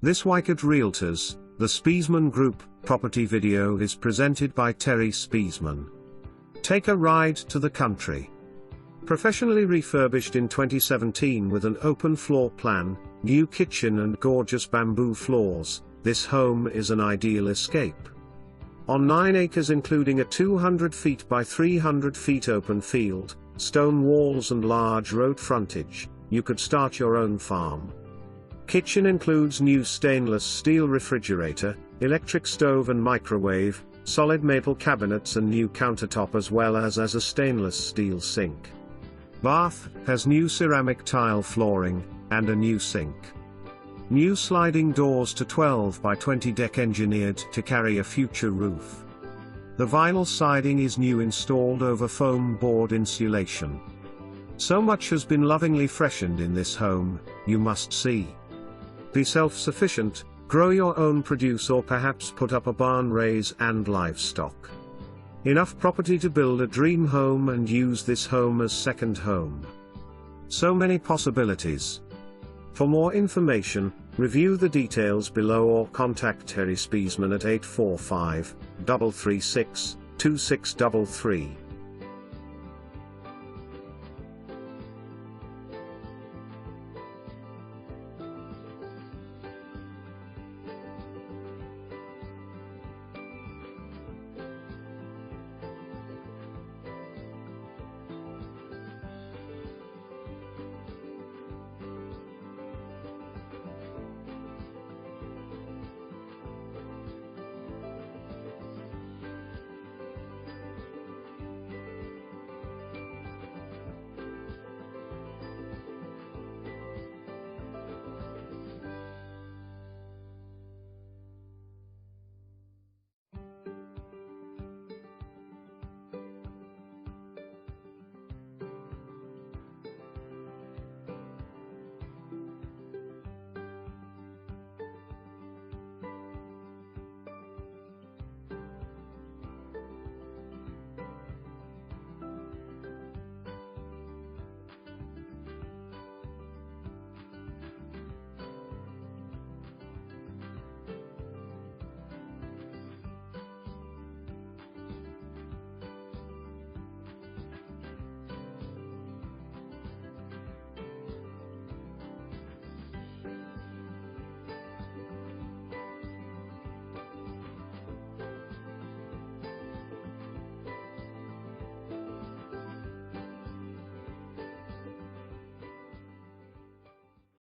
This Weichert Realtors, the Spiesman Group, property video is presented by Terry Spiesman. Take a ride to the country. Professionally refurbished in 2017 with an open floor plan, new kitchen and gorgeous bamboo floors, this home is an ideal escape. On 9 acres including a 200 feet by 300 feet open field, stone walls and large road frontage, you could start your own farm. Kitchen includes new stainless steel refrigerator, electric stove and microwave, solid maple cabinets and new countertop as well as a stainless steel sink. Bath has new ceramic tile flooring, and a new sink. New sliding doors to 12 by 20 deck engineered to carry a future roof. The vinyl siding is new installed over foam board insulation. So much has been lovingly freshened in this home, you must see. Be self-sufficient, grow your own produce or perhaps put up a barn raise and livestock. Enough property to build a dream home and use this home as second home. So many possibilities. For more information, review the details below or contact Terry Spiesman at 845-336-2633.